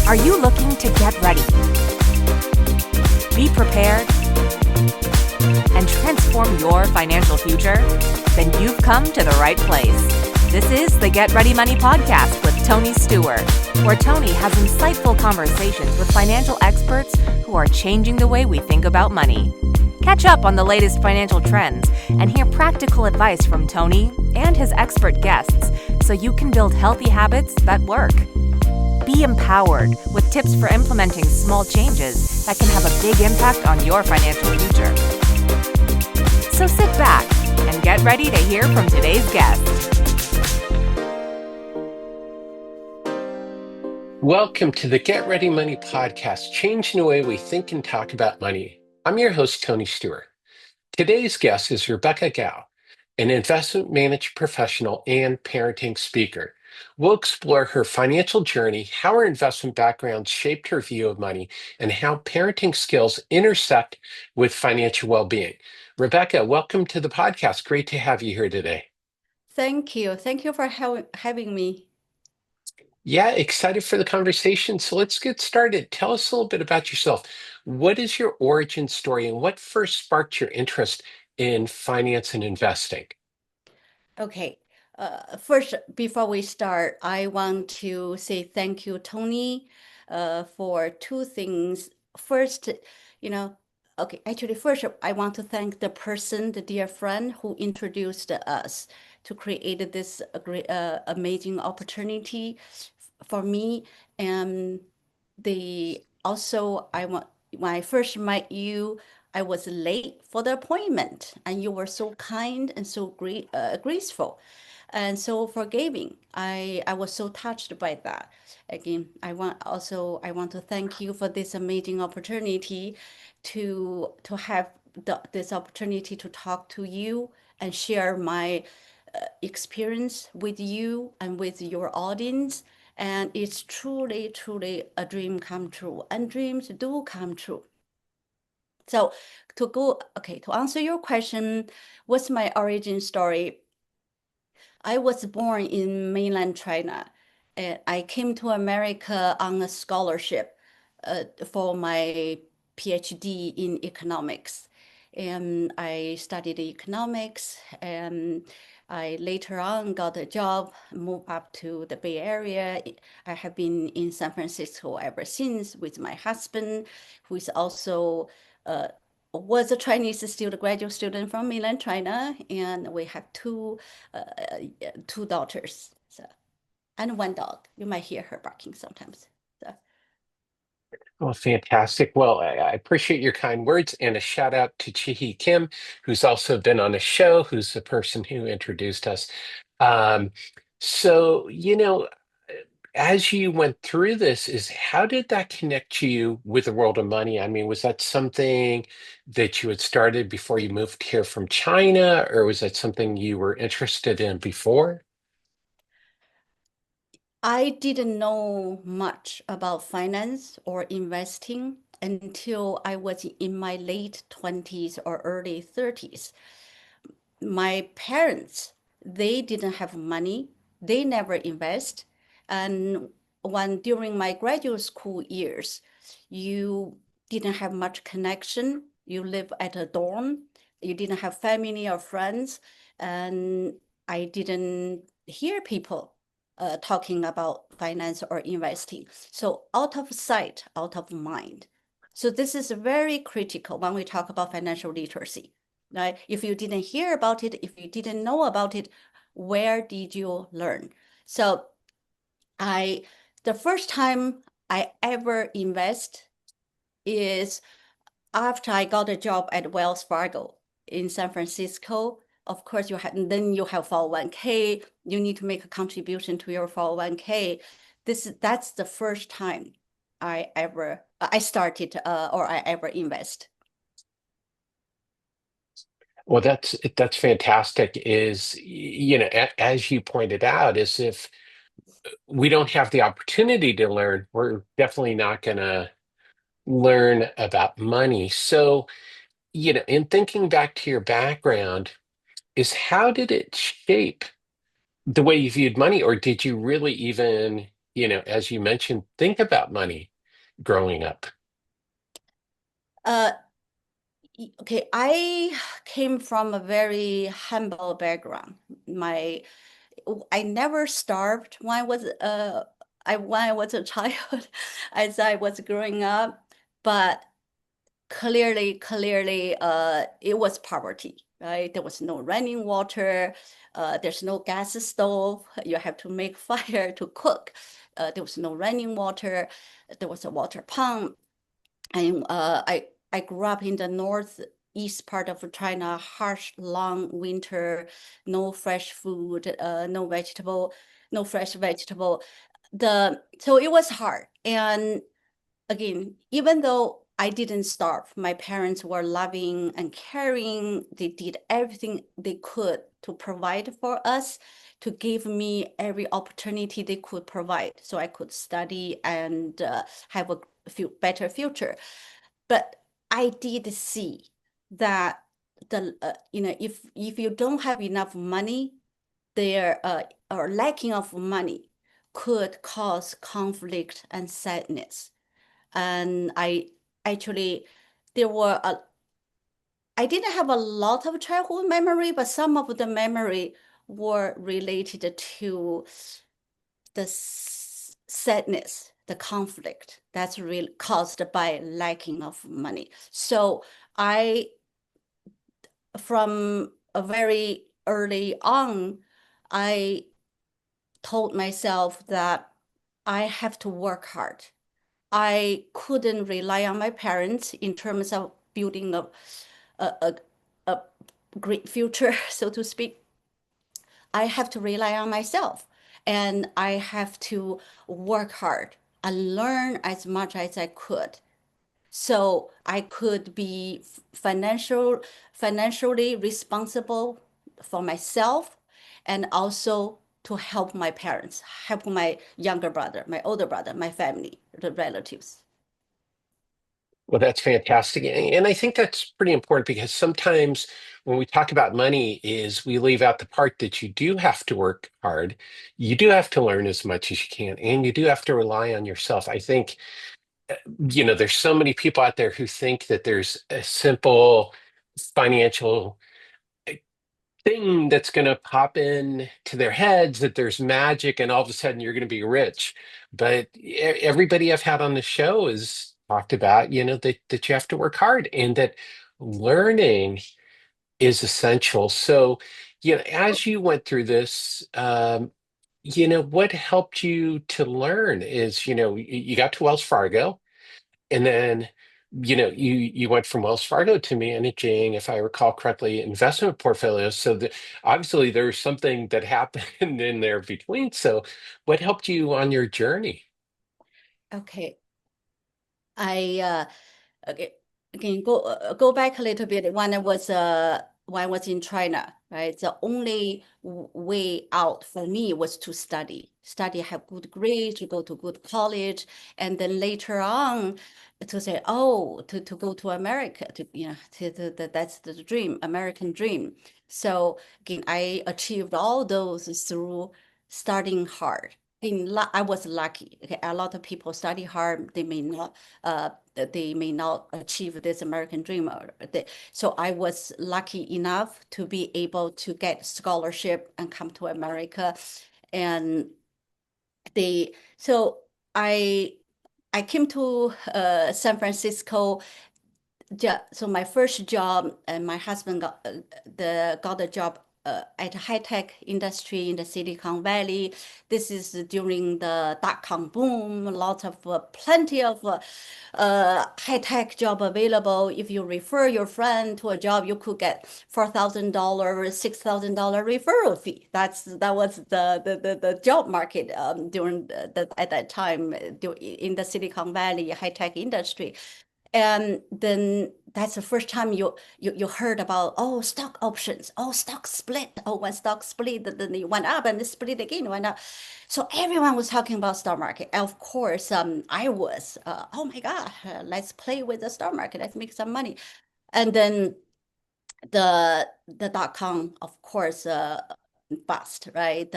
Are you looking to get ready, be prepared, and transform your financial future? Then you've come to the right place. This is the Get Ready Money podcast with Tony Stewart, where Tony has insightful conversations with financial experts who are changing the way we think about money. Catch up on the latest financial trends and hear practical advice from Tony and his expert guests so you can build healthy habits that work. Be empowered with tips for implementing small changes that can have a big impact on your financial future. So sit back and get ready to hear from today's guest. Welcome to the Get Ready Money podcast, changing the way we think and talk about money. I'm your host, Tony Stewart. Today's guest is Rebecca Gao, an investment management professional and parenting speaker. We'll explore her financial journey, how her investment background shaped her view of money, and how parenting skills intersect with financial well-being. Rebecca, welcome to the podcast. Great to have you here today. Thank you. Thank you for having me. Yeah, excited for the conversation. So let's get started. Tell us a little bit about yourself. What is your origin story and what first sparked your interest in finance and investing? Okay. First, before we start, I want to say thank you, Tony, for two things. First, first, I want to thank the person, the dear friend who introduced us to create this great, amazing opportunity for me. And when I first met you, I was late for the appointment, and you were so kind and so graceful, and so forgiving. I was so touched by that. Again, I want to thank you for this amazing opportunity to have this opportunity to talk to you and share my experience with you and with your audience. And it's truly, truly a dream come true, and dreams do come true. So to answer your question, what's my origin story? I was born in mainland China, and I came to America on a scholarship for my PhD in economics. And I studied economics, and I later on got a job, moved up to the Bay Area. I have been in San Francisco ever since with my husband, who is also was a Chinese student, graduate student from mainland China, and we have two daughters, and one dog. You might hear her barking sometimes. So. Well, fantastic. Well, I appreciate your kind words and a shout out to Chihi Kim, who's also been on the show, who's the person who introduced us. Um, so, as you went through this, is how did that connect you with the world of money? I mean, was that something that you had started before you moved here from China, or was that something you were interested in before? I didn't know much about finance or investing until I was in my late 20s or early 30s. My parents, they didn't have money. They never invest. And when during my graduate school years, you didn't have much connection. You live at a dorm. You didn't have family or friends. And I didn't hear people talking about finance or investing. So out of sight, out of mind. So this is very critical when we talk about financial literacy. Right? If you didn't hear about it, if you didn't know about it, where did you learn? So the first time I ever invest is after I got a job at Wells Fargo in San Francisco. Of course, you have 401k. You need to make a contribution to your 401k. That's the first time I started or I ever invest. Well, that's fantastic. As you pointed out, is if we don't have the opportunity to learn, we're definitely not going to learn about money. So, in thinking back to your background, is how did it shape the way you viewed money, or did you really even as you mentioned, think about money growing up? Uh, okay, I came from a very humble background. My I never starved when I was a child as I was growing up, but clearly it was poverty, right? There was no running water, there's no gas stove, you have to make fire to cook. There was no running water, there was a water pump. And I grew up in the northeast part of China, harsh, long winter, no fresh food, no fresh vegetable. So it was hard. And again, even though I didn't starve, my parents were loving and caring. They did everything they could to provide for us, to give me every opportunity they could provide so I could study and have a better future. But I did see that if you don't have enough money, there or lacking of money could cause conflict and sadness. And I actually there were a I didn't have a lot of childhood memory, but some of the memory were related to the sadness, the conflict that's really caused by lacking of money. So I, from a very early on, I told myself that I have to work hard. I couldn't rely on my parents in terms of building a, a, a great future, so to speak. I have to rely on myself and I have to work hard and learn as much as I could. So I could be financially responsible for myself and also to help my parents, help my younger brother, my older brother, my family, the relatives. Well, that's fantastic. And I think that's pretty important because sometimes when we talk about money is we leave out the part that you do have to work hard. You do have to learn as much as you can, and you do have to rely on yourself. I think, there's so many people out there who think that there's a simple financial thing that's going to pop in to their heads, that there's magic and all of a sudden you're going to be rich. But everybody I've had on the show has talked about, that you have to work hard and that learning is essential. So, as you went through this, what helped you to learn is, you got to Wells Fargo. And then, you went from Wells Fargo to managing, if I recall correctly, investment portfolios. So obviously there's something that happened in there between. So what helped you on your journey? Okay. I Okay, again, go back a little bit. When I was in China, right? The only way out for me was to study, have good grades, to go to good college, and then later on to say, oh, to go to America, that's the dream, American dream. So again, I achieved all those through starting hard. I was lucky. Okay, a lot of people study hard, they may not achieve this American dream. So I was lucky enough to be able to get scholarship and come to America. And so I came to San Francisco. So my first job, and my husband got a job at a high-tech industry in the Silicon Valley. This is during the dot-com boom. Lots of plenty of high-tech job available. If you refer your friend to a job, you could get $4,000, $6,000 referral fee. That was the job market during at that time in the Silicon Valley high-tech industry. And then that's the first time you heard about, oh, stock options, oh, stock split, oh, when stock split, then it went up and it split again, went up. So everyone was talking about stock market. Of course, I was, oh my God, let's play with the stock market, let's make some money. And then the dot-com, of course, bust, right?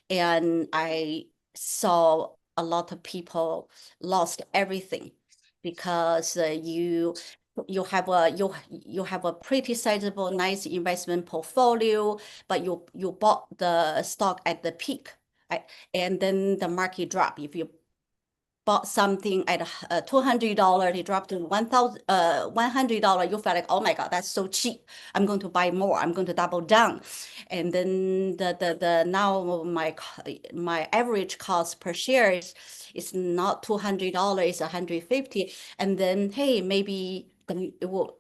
And I saw a lot of people lost everything because you have a pretty sizable, nice investment portfolio, but you bought the stock at the peak, right? And then the market drop. If you bought something at $200, it dropped to $100. You felt like, oh my God, that's so cheap. I'm going to buy more. I'm going to double down. And then the now my average cost per share is not $200, it's 150. And then hey, maybe the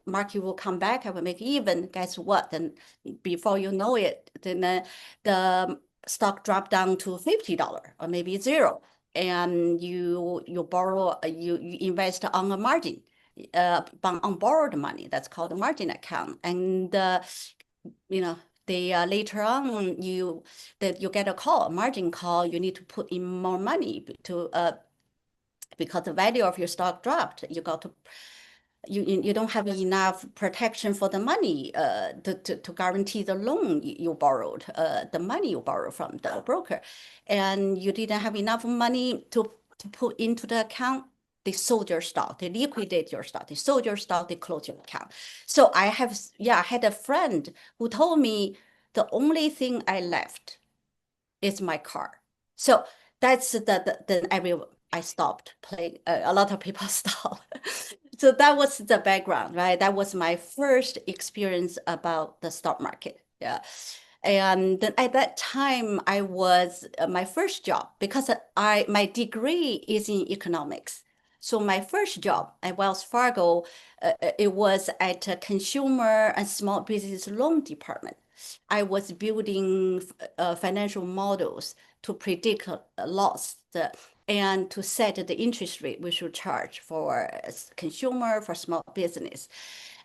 market will come back. I will make even. Guess what? Then before you know it, then the stock dropped down to $50 or maybe zero, and you borrow, you invest on a margin, on borrowed money. That's called a margin account. And you know, they later on you get a call, a margin call. You need to put in more money to because the value of your stock dropped. You got to you don't have enough protection for the money to guarantee the loan you borrowed, the money you borrowed from the broker, and you didn't have enough money to put into the account. They sold your stock, they liquidate your stock, they sold your stock, they close your account. So I had a friend who told me the only thing I left is my car. So that's I stopped playing. A lot of people stop. So that was the background, right? That was my first experience about the stock market. Yeah. And then at that time, I was my first job, because my degree is in economics. So my first job at Wells Fargo, it was at a consumer and small business loan department. I was building financial models to predict loss and to set the interest rate we should charge for consumer, for small business.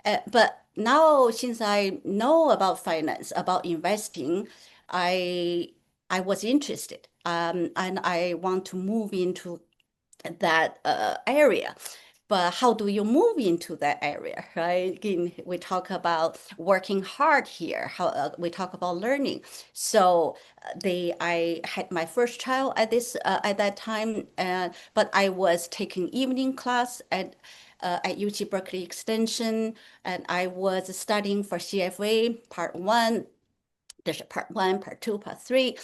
But now, since I know about finance, about investing, I I was interested, and I want to move into that area. But how do you move into that area, right? Again, we talk about working hard here. How we talk about learning. So I had my first child at that time, but I was taking evening class at UC Berkeley Extension, and I was studying for CFA Part One. There's a Part One, Part Two, Part Three.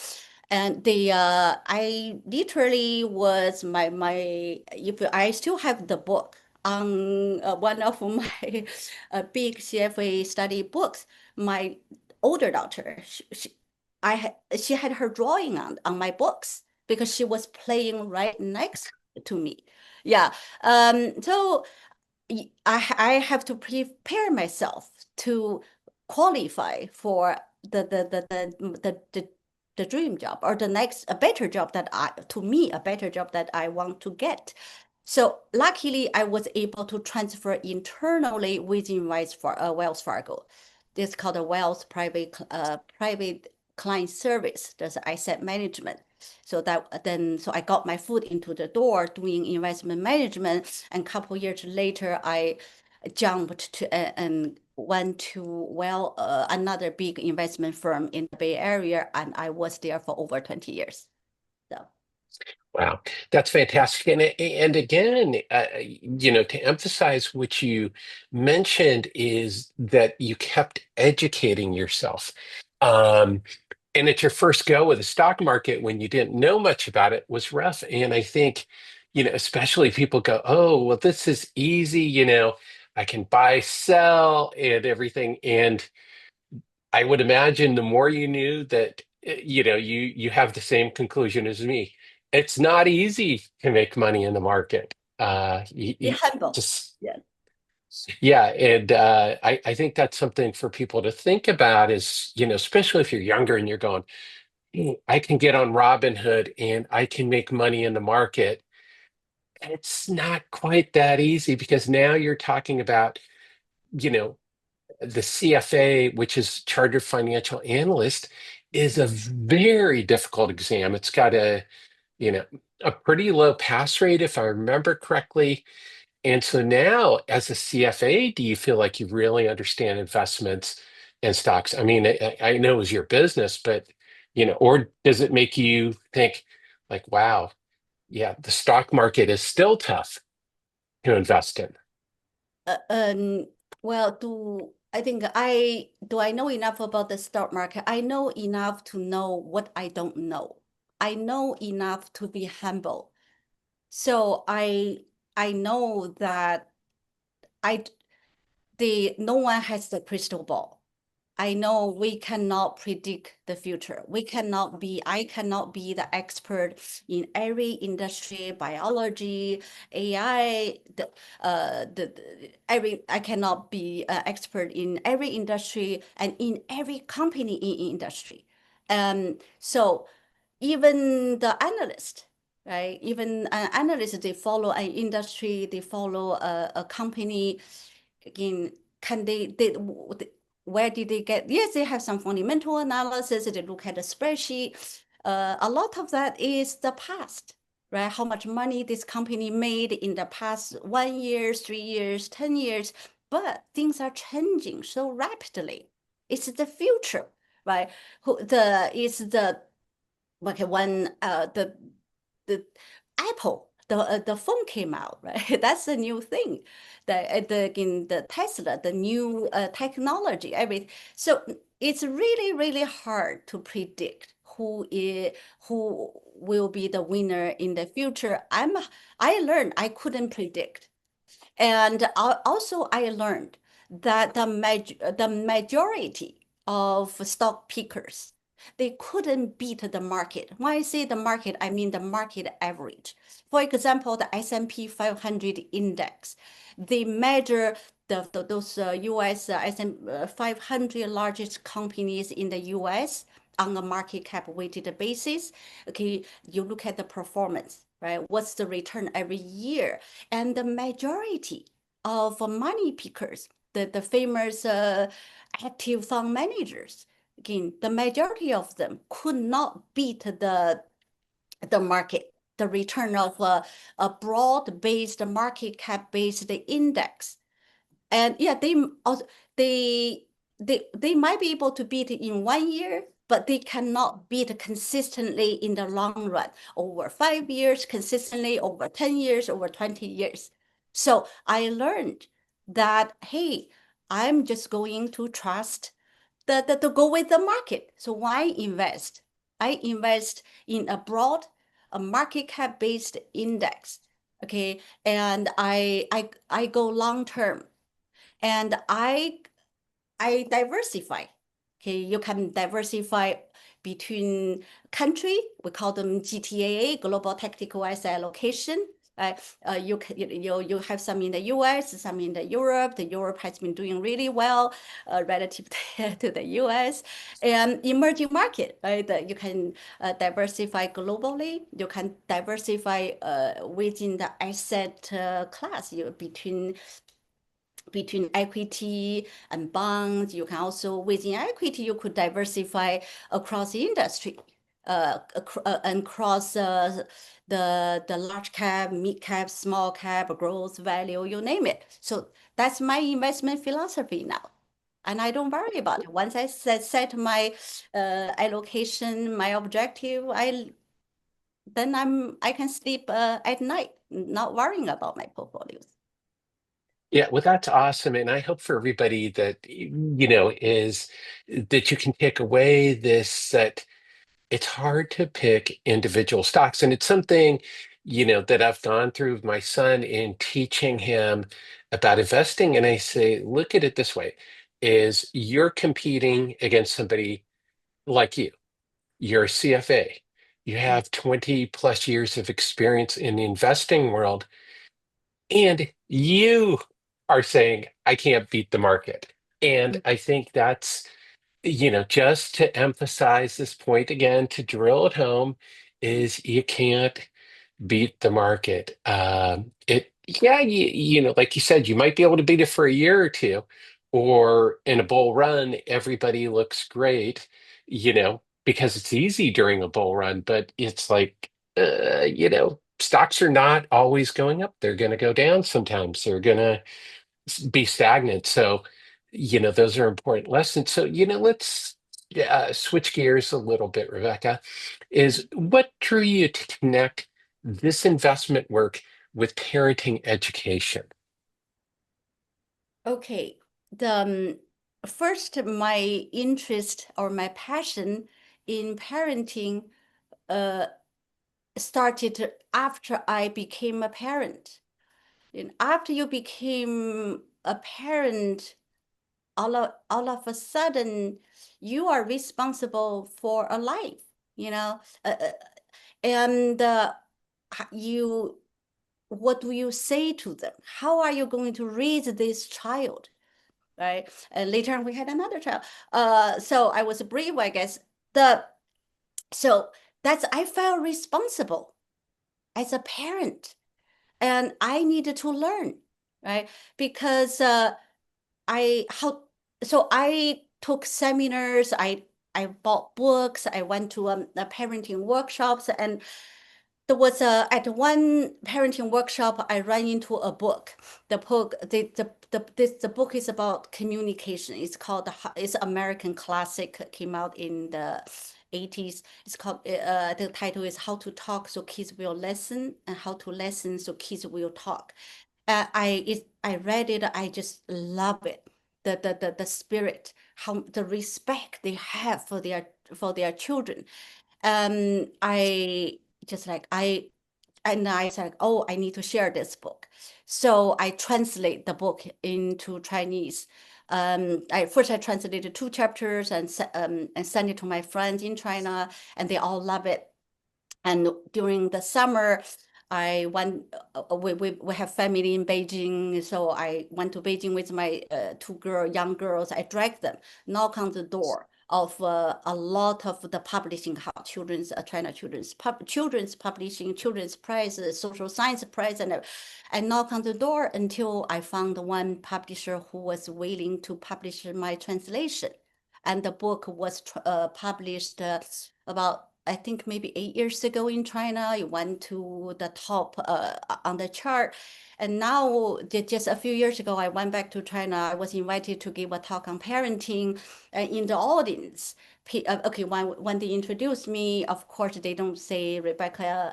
And I literally was if I still have the book on one of my big CFA study books. My older daughter, she had her drawing on my books because she was playing right next to me. Yeah. So I have to prepare myself to qualify for the dream job, or a better job a better job that I want to get. So luckily, I was able to transfer internally within Wells Fargo. This is called a Wells Private Client Service. There's asset management. So I got my foot into the door doing investment management, and a couple years later, I jumped to and went to another big investment firm in the Bay Area, and I was there for over 20 years. So. Wow, that's fantastic. And again, to emphasize what you mentioned is that you kept educating yourself. And at your first go with the stock market, when you didn't know much about it, was rough. And I think, especially people go, oh, well, this is easy, I can buy, sell, and everything. And I would imagine the more you knew that, you have the same conclusion as me. It's not easy to make money in the market. Be humble. Just Yeah. yeah, and I think that's something for people to think about is, especially if you're younger and you're going, "Hmm, I can get on Robinhood and I can make money in the market." It's not quite that easy because now you're talking about, you know, the CFA, which is Chartered Financial Analyst, is a very difficult exam. It's got you know, a pretty low pass rate, if I remember correctly. And so now, as a CFA, do you feel like you really understand investments and stocks? I mean, I know it was your business, but, or does it make you think like, wow, Yeah, the stock market is still tough to invest in. Uh, um, well, I know enough about the stock market? I know enough to know what I don't know. I know enough to be humble. So I know that I no one has the crystal ball. I know we cannot predict the future. I cannot be the expert in every industry, biology, AI, I cannot be an expert in every industry and in every company in industry. So even the analyst, right? Even an analyst, they follow an industry, they follow a company. Again, can where did they get? Yes, they have some fundamental analysis. They look at the spreadsheet. A lot of that is the past, right? How much money this company made in the past 1 year, 3 years, 10 years. But things are changing so rapidly. It's the future, right? It's the okay when the Apple the phone came out, right? That's a new thing. In the Tesla, the new technology, everything. So it's really, really hard to predict who will be the winner in the future. I learned I couldn't predict. And also, I learned that the majority of stock pickers, they couldn't beat the market. When I say the market, I mean the market average. For example, the S&P 500 index, they measure those US S&P 500 largest companies in the US on a market cap weighted basis. Okay, you look at the performance, right? What's the return every year? And the majority of money pickers, the famous active fund managers, again, the majority of them could not beat the market, the return of a broad-based market cap-based index. And yeah, also they they might be able to beat it in 1 year, but they cannot beat consistently in the long run over 5 years, consistently over 10 years, over 20 years. So I learned that, hey, I'm just going to trust the go with the market. So why invest? I invest in a broad, a market cap based index. Okay. And I go long term and I diversify. Okay, you can diversify between country. We call them GTAA, Global Tactical Asset Allocation. You have some in the U.S., some in the Europe. The Europe has been doing really well relative to the U.S. and emerging market. Right, you can diversify globally. You can diversify within the asset class. Between equity and bonds. You can also, within equity, you could diversify across the industry, and across the large cap, mid cap, small cap, growth, value, you name it. So that's my investment philosophy now. And I don't worry about it. Once I set my allocation, my objective, I can sleep at night, not worrying about my portfolios. Yeah, well, that's awesome. And I hope for everybody that, is that you can take away this that it's hard to pick individual stocks. And it's something, that I've gone through with my son in teaching him about investing. And I say, look at it this way, is you're competing against somebody like you. You're a CFA. You Mm, have 20 plus years of experience in the investing world, and you are saying, I can't beat the market. And mm, I think that's, just to emphasize this point again, to drill it home, is you can't beat the market. Yeah, like you said, you might be able to beat it for a year or two, or in a bull run, everybody looks great, because it's easy during a bull run, but it's like, stocks are not always going up. They're going to go down sometimes. They're going to be stagnant. So, those are important lessons. So, let's switch gears a little bit, Rebecca. Is what drew you to connect this investment work with parenting education? Okay. The first, my interest or my passion in parenting uh, started after I became a parent. And after you became a parent, all of a sudden, you are responsible for a life, you know, and you, what do you say to them? How are you going to raise this child? Right? And later on, we had another child. So I was brave, I guess. The so that's I felt responsible as a parent, and I needed to learn, right? Because I how so I took seminars, I bought books, I went to a parenting workshops, and there was at one parenting workshop I ran into a book. The book is about communication. It's called it's American classic. Came out in the 80s. It's called the title is How to Talk So Kids Will Listen and How to Listen So Kids Will Talk. I read it. I just love it. The spirit, how the respect they have for their children. I just like I said, oh, I need to share this book. So I translate the book into Chinese. I translated two chapters and sent it to my friends in China, and they all love it. And during the summer, I went, we have family in Beijing. So I went to Beijing with my young girls. I dragged them, knock on the door of a lot of the publishing house, children's publishing, children's prize, social science prize, and I knock on the door until I found one publisher who was willing to publish my translation. And the book was published about I think maybe 8 years ago in China. It went to the top on the chart. And now, just a few years ago, I went back to China. I was invited to give a talk on parenting in the audience. Okay, when they introduced me, of course, they don't say Rebecca,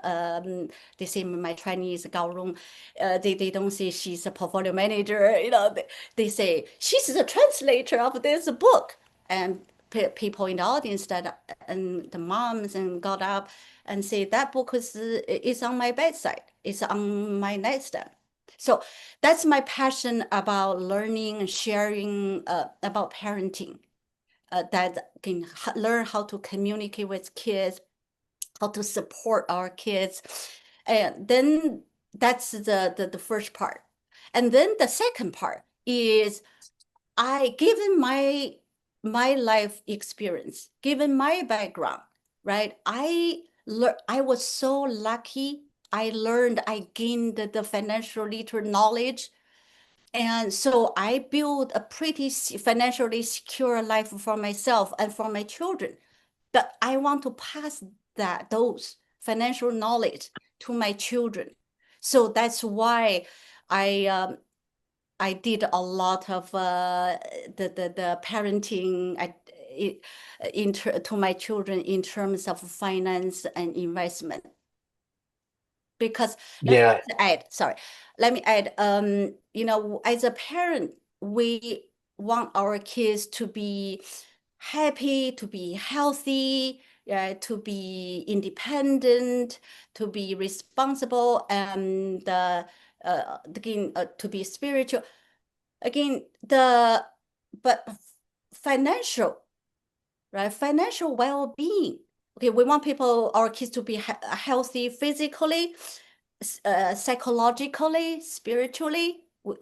they say my Chinese Gao Rong. They don't say she's a portfolio manager. They say she's the translator of this book. And people in the audience and the moms and got up and say that book is on my bedside, it's on my nightstand. So that's my passion about learning and sharing about parenting, that can learn how to communicate with kids, how to support our kids. And then that's the first part. And then the second part is given my life experience, given my background, right? I was so lucky. I gained the financial literate knowledge. And so I built a pretty financially secure life for myself and for my children. But I want to pass those financial knowledge to my children. So that's why I I did a lot of the parenting to my children in terms of finance and investment. Because Yeah, let me add, as a parent, we want our kids to be happy, to be healthy, to be independent, to be responsible, and again, to be spiritual. Again, but financial, right? Financial well-being. Okay, we want our kids to be healthy physically, psychologically, spiritually.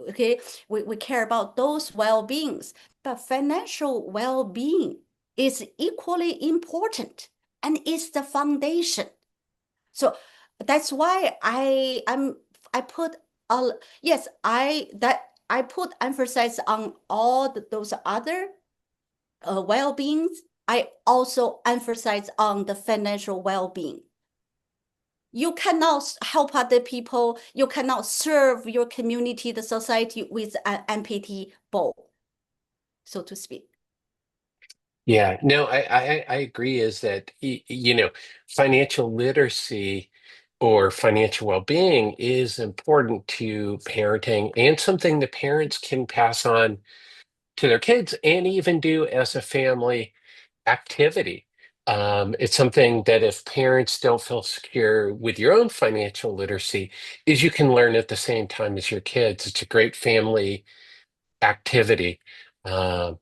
Okay, we care about those well-beings, but financial well-being is equally important and is the foundation. So that's why I put all yes I put emphasis on all those other well-beings. I also emphasize on the financial well-being. You cannot help other people. You cannot serve your community, the society with an empty bowl, so to speak. yeah. No, I agree. Is that financial literacy or financial well-being is important to parenting and something that parents can pass on to their kids and even do as a family activity. It's something that if parents don't feel secure with your own financial literacy, is you can learn at the same time as your kids. It's a great family activity um,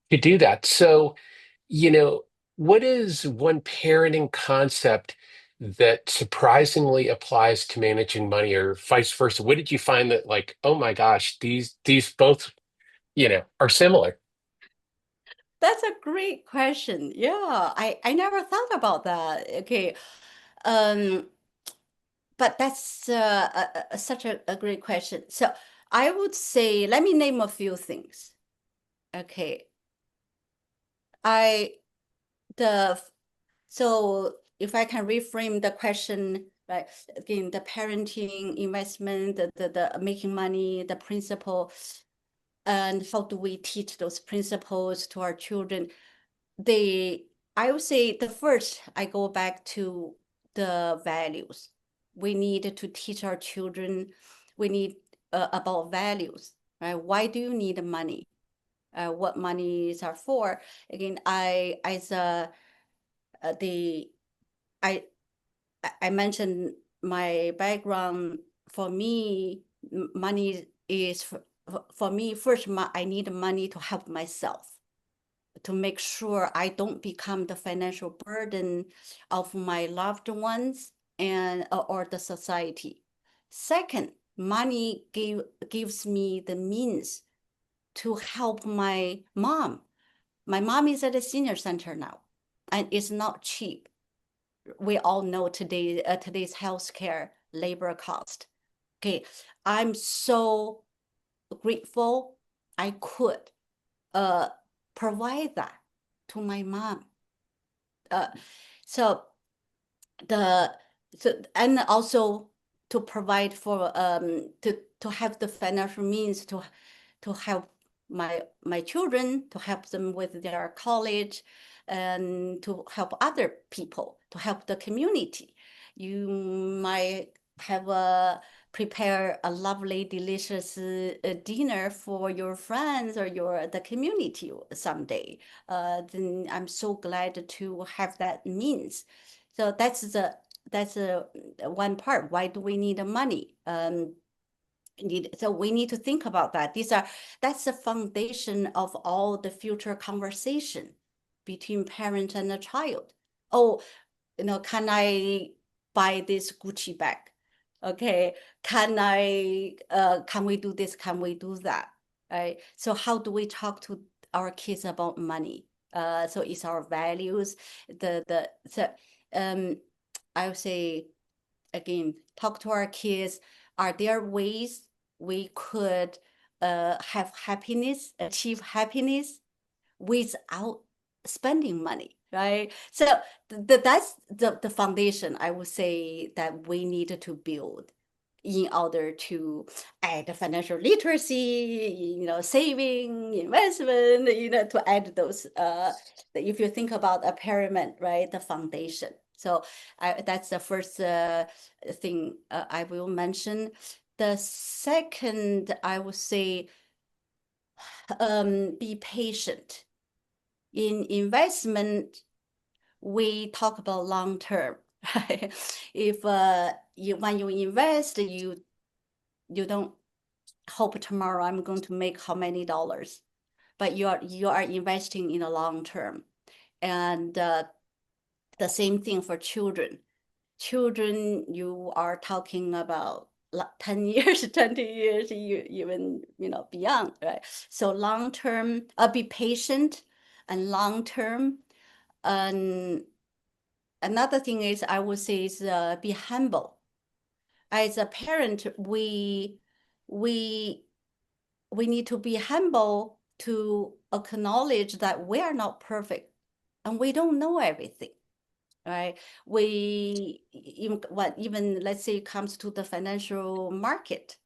to do that. So, you know, what is one parenting concept that surprisingly applies to managing money, or vice versa? What did you find that, like, oh my gosh, these both, are similar? That's a great question. Yeah, I never thought about that. Okay. Um, but that's such a great question. So I would say, let me name a few things. Okay. I the So if I can reframe the question, right, again, the parenting, investment, the making money, the principle, and how do we teach those principles to our children? I would say the first, I go back to the values. We need to teach our children, we need about values, right? Why do you need money? What monies are for? Again, as a the I I mentioned my background. For me, money is for me first. I need money to help myself, to make sure I don't become the financial burden of my loved ones and or the society. Second, money gives me the means to help my mom. My mom is at a senior center now, and it's not cheap. We all know today's healthcare labor cost. Okay, I'm so grateful I could uh provide that to my mom. Uh, so the and also to provide for to have the financial means to help my children, to help them with their college, and to help other people, to help the community. You might have prepare a lovely, delicious dinner for your friends or the community someday. Then I'm so glad to have that means. So that's one part. Why do we need the money? So we need to think about that. That's the foundation of all the future conversation between parent and a child. Oh, can I buy this Gucci bag? Okay, can we do this? Can we do that? Right? So how do we talk to our kids about money? So it's our values. So um, I would say again, talk to our kids. Are there ways we could have happiness, achieve happiness without spending money, right? So that's the foundation I would say that we need to build in order to add financial literacy, saving, investment, to add those, if you think about a pyramid, right, the foundation. So that's the first thing I will mention. The second, I would say, be patient. In investment, we talk about long term, right? If when you invest, you don't hope tomorrow I'm going to make how many dollars, but you are investing in the long term. And the same thing for children. Children, you are talking about 10 years, 20 years, even beyond, right? So long term, be patient and long term. And another thing is, I would say, is be humble. As a parent, we we need to be humble to acknowledge that we are not perfect and we don't know everything, right? Even let's say it comes to the financial market,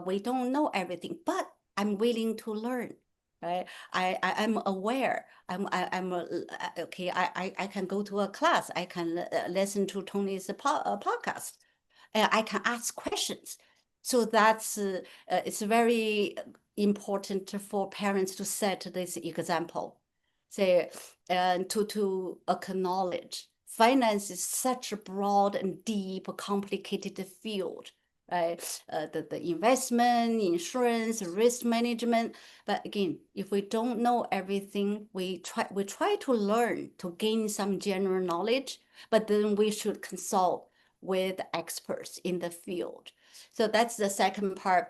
we don't know everything, but I'm willing to learn. right? I'm aware. Okay. I can go to a class. I can listen to Tony's podcast. I can ask questions. So that's it's very important for parents to set this example. Say, and to acknowledge finance is such a broad and deep, complicated field, right? The investment, insurance, risk management. But again, if we don't know everything, we try to learn to gain some general knowledge, but then we should consult with experts in the field. So that's the second part.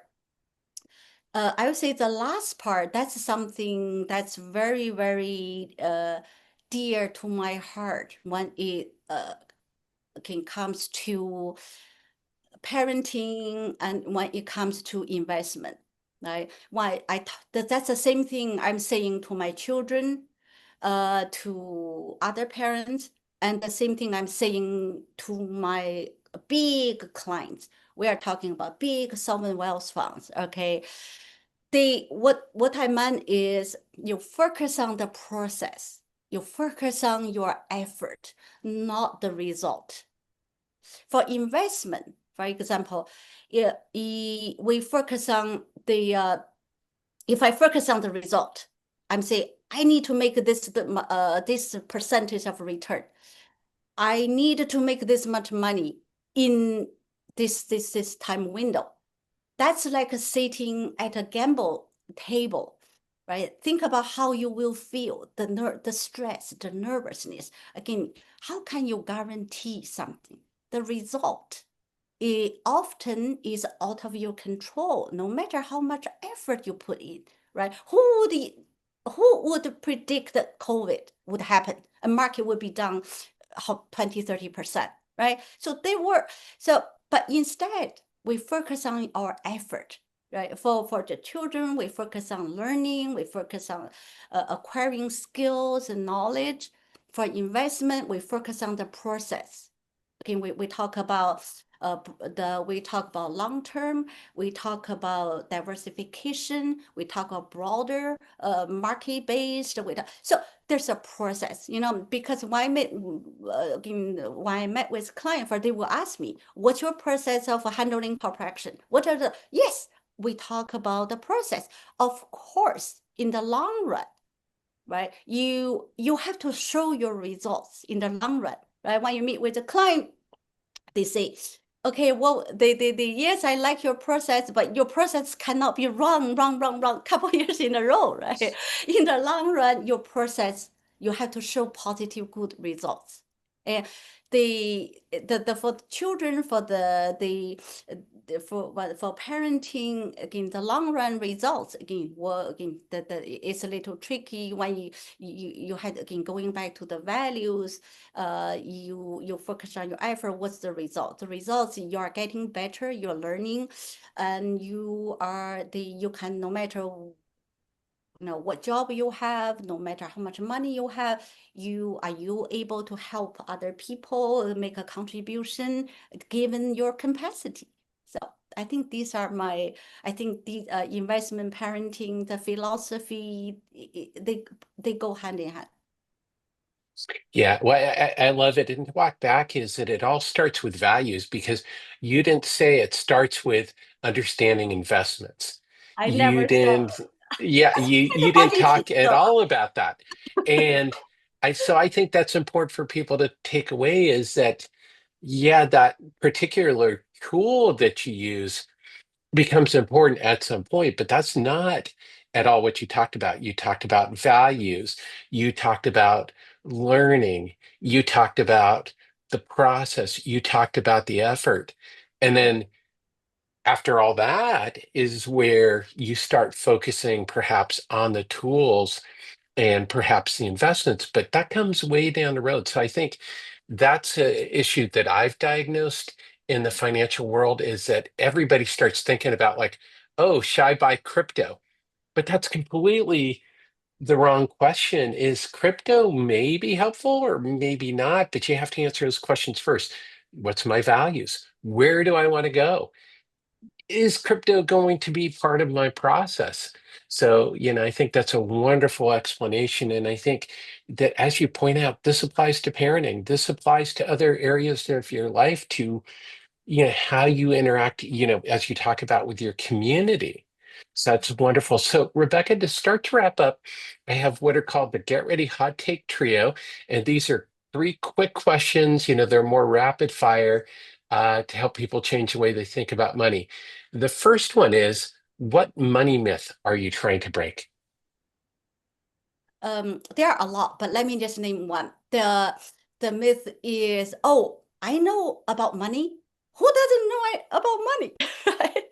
I would say the last part, that's something that's very, very dear to my heart when it comes to parenting and when it comes to investment. Right? That's the same thing I'm saying to my children, to other parents, and the same thing I'm saying to my big clients. We are talking about big sovereign wealth funds. Okay, what I meant is you focus on the process, you focus on your effort, not the result. For investment, for example, we focus on the if I focus on the result, I'm saying I need to make this percentage of return. I need to make this much money in this time window. That's like sitting at a gamble table, right? Think about how you will feel, the stress, the nervousness. Again, how can you guarantee something? The result, it often is out of your control, no matter how much effort you put in, right? Who would predict that COVID would happen? A market would be down 20, 30%, right? But instead, we focus on our effort, right? For the children, we focus on learning, we focus on acquiring skills and knowledge. For investment, we focus on the process. Okay, we talk about long term, we talk about diversification, we talk about broader market based. So there's a process, because when I met with clients, they will ask me, "What's your process of handling corporate action? What are the?" Yes, we talk about the process. Of course, in the long run, right? You have to show your results in the long run, right? When you meet with a client, they say, okay, well, yes, I like your process, but your process cannot be wrong, couple years in a row, right? In the long run, your process, you have to show positive, good results. And for children, for parenting, again, the long run results, again, it's a little tricky when you had, again, going back to the values, you focus on your effort. What's the result? The results, you are getting better, you're learning, and you can, no matter what job you have, no matter how much money you have, you able to help other people make a contribution given your capacity. So I think these are I think the investment parenting, the philosophy, they go hand in hand. Yeah, well, I love it. And to walk back is that it all starts with values because you didn't say it starts with understanding investments. I You never said didn't, yeah, you didn't nobody did. talk at No. all about that. And I think that's important for people to take away is that, yeah, that particular tool that you use becomes important at some point, but that's not at all what you talked about. You talked about values, you talked about learning, you talked about the process, you talked about the effort. And then after all that is where you start focusing perhaps on the tools and perhaps the investments, but that comes way down the road. So I think that's an issue that I've diagnosed in the financial world is that everybody starts thinking about like, oh, should I buy crypto? But that's completely the wrong question. Is crypto maybe helpful or maybe not? But you have to answer those questions first. What's my values? Where do I want to go? is crypto going to be part of my process? So, I think that's a wonderful explanation. And I think that, as you point out, this applies to parenting. This applies to other areas of your life, to how you interact, as you talk about with your community. So that's wonderful. So, Rebecca, to start to wrap up, I have what are called the Get Ready Hot Take Trio. And these are three quick questions. They're more rapid fire, to help people change the way they think about money. The first one is, what money myth are you trying to break? There are a lot, but let me just name one. The myth is, oh, I know about money. Who doesn't know about money, right?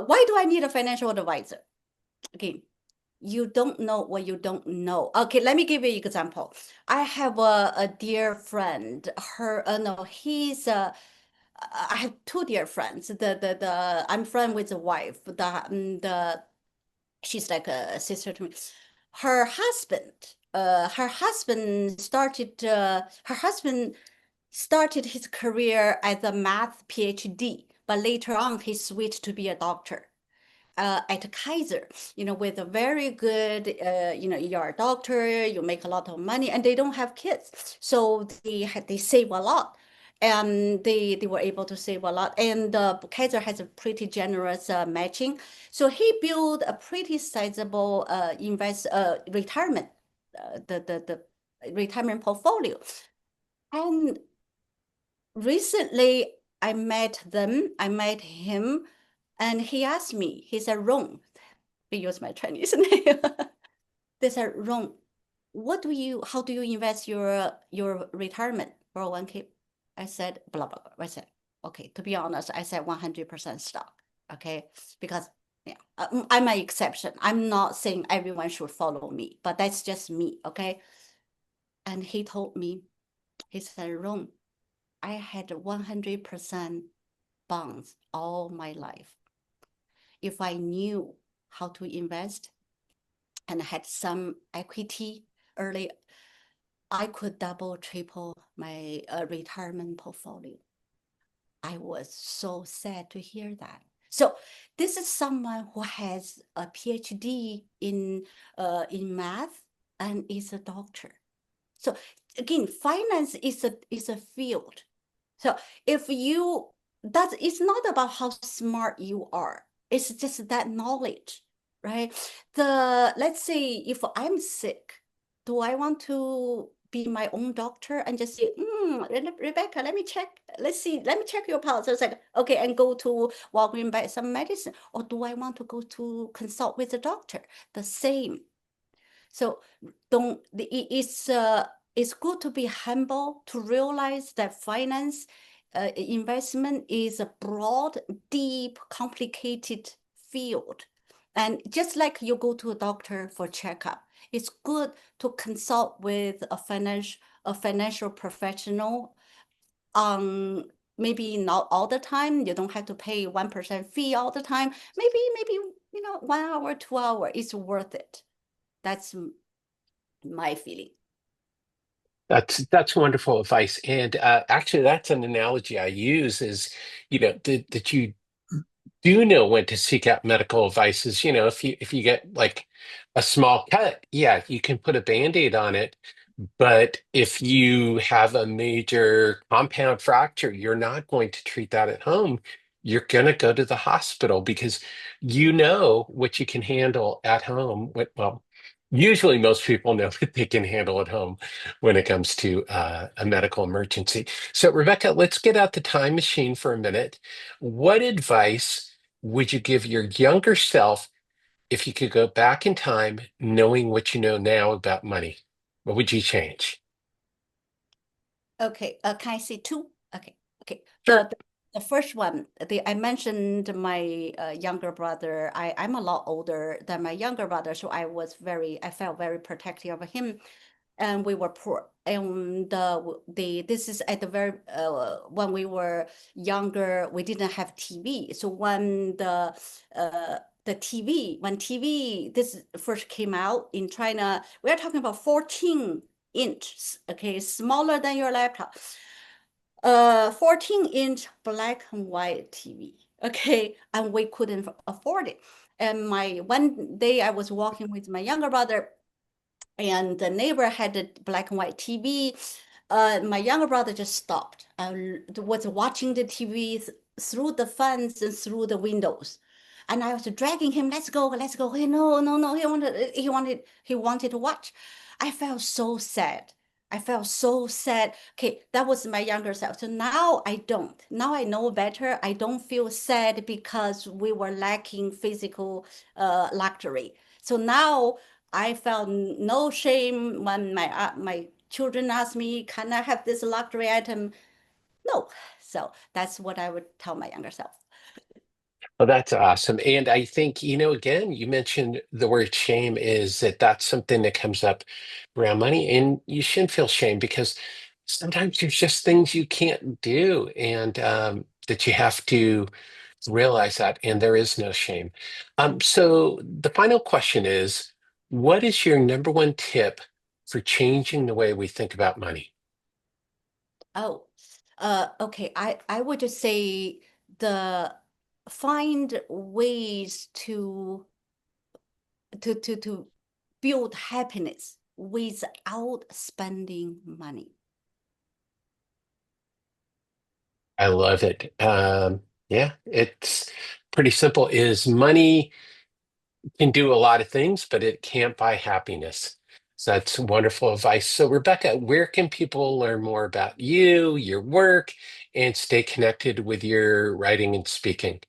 Why do I need a financial advisor? Again, you don't know what you don't know. Okay, let me give you an example. I have a dear friend. No, I have two dear friends. I'm friend with the wife. She's like a sister to me. Her husband started his career as a math PhD, but later on he switched to be a doctor at Kaiser, with a very good, you're a doctor, you make a lot of money, and they don't have kids, so they save a lot, and they were able to save a lot. And Kaiser has a pretty generous matching, so he built a pretty sizable retirement, the retirement portfolio. And recently, I met him, and he asked me, he said, Ron, they use my Chinese name. They said, Ron, how do you invest your retirement 401k? I said, blah, blah, blah. I said, okay, to be honest, I said 100% stock, okay? Because I'm an exception. I'm not saying everyone should follow me, but that's just me, okay? And he told me, he said, Ron, I had 100% bonds all my life. If I knew how to invest and had some equity early, I could double, triple my retirement portfolio. I was so sad to hear that. So this is someone who has a PhD in math and is a doctor. So again, finance is a field. So it's not about how smart you are. It's just that knowledge, right? Let's say if I'm sick, do I want to be my own doctor and just say, Rebecca, let me check your pulse. It's like, okay, and go to Walgreens, buy some medicine. Or do I want to go to consult with a doctor? The same. So it's good to be humble, to realize that finance investment is a broad, deep, complicated field. And just like you go to a doctor for checkup, it's good to consult with a financial professional. Maybe not all the time. You don't have to pay 1% fee all the time. Maybe 1 hour, 2 hours is worth it. That's my feeling. That's wonderful advice. And actually, that's an analogy I use, is, that you do know when to seek out medical advice. Is, if you get like a small cut, yeah, you can put a Band-Aid on it. But if you have a major compound fracture, you're not going to treat that at home. You're going to go to the hospital, because you know what you can handle at home. Well, usually most people know what they can handle at home when it comes to a medical emergency. So, Rebecca, let's get out the time machine for a minute. What advice would you give your younger self if you could go back in time, knowing what you know now about money? What would you change? Okay, can I say two? Okay. Sure. The first one, I mentioned my younger brother. I'm a lot older than my younger brother, so I felt very protective of him, and we were poor. And this is at the very when we were younger, we didn't have TV. So when when TV this first came out in China, we are talking about 14 inches, okay, smaller than your laptop. 14-inch black and white TV. Okay, and we couldn't afford it. And my one day I was walking with my younger brother, and the neighbor had a black and white TV. My younger brother just stopped and was watching the TV through the fence and through the windows. And I was dragging him, let's go, let's go. Hey, no, no, no. He wanted to watch. I felt so sad. I felt so sad. Okay, that was my younger self. So now I don't. Now I know better. I don't feel sad because we were lacking physical luxury. So now I felt no shame when my children asked me, "Can I have this luxury item?" No. So that's what I would tell my younger self. Well, that's awesome. And I think, again, you mentioned the word shame is that's something that comes up around money, and you shouldn't feel shame because sometimes there's just things you can't do, and that you have to realize that, and there is no shame. So the final question is, what is your number one tip for changing the way we think about money? Oh, okay. I would just say the find ways to build happiness without spending money. I love it. Yeah, it's pretty simple. Is money can do a lot of things, but it can't buy happiness. So that's wonderful advice. So, Rebecca, where can people learn more about you, your work, and stay connected with your writing and speaking?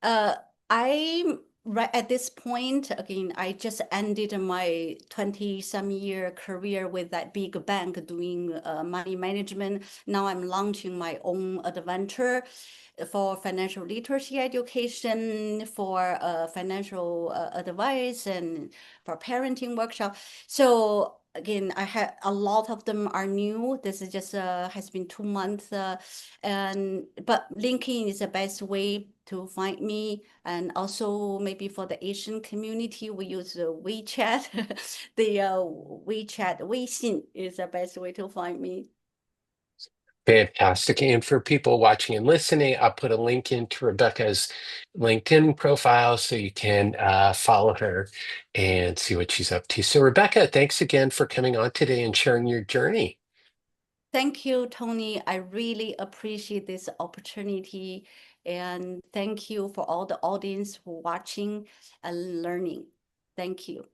Uh, I'm right at this point. Again, I just ended my 20 some year career with that big bank doing money management. Now I'm launching my own adventure for financial literacy education, for financial advice, and for parenting workshop. So again, I had a lot of them are new. This is just has been 2 months, and but LinkedIn is the best way to find me. And also maybe for the Asian community, we use WeChat. The WeChat, 微信 is the best way to find me. Fantastic. And for people watching and listening, I'll put a link into Rebecca's LinkedIn profile so you can follow her and see what she's up to. So, Rebecca, thanks again for coming on today and sharing your journey. Thank you, Tony. I really appreciate this opportunity. And thank you for all the audience who watching and learning. Thank you.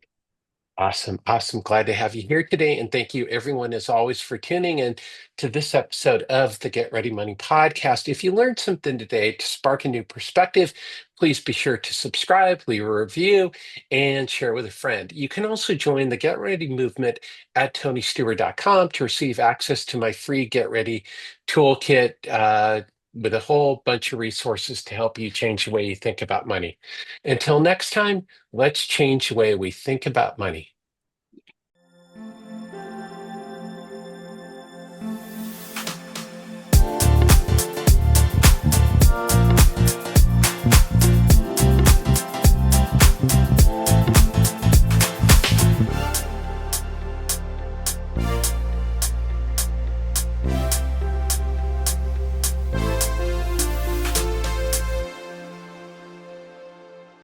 Awesome. Awesome. Glad to have you here today. And thank you, everyone, as always, for tuning in to this episode of the Get Ready Money podcast. If you learned something today to spark a new perspective, please be sure to subscribe, leave a review, and share with a friend. You can also join the Get Ready movement at tonystewart.com to receive access to my free Get Ready toolkit with a whole bunch of resources to help you change the way you think about money. Until next time, let's change the way we think about money.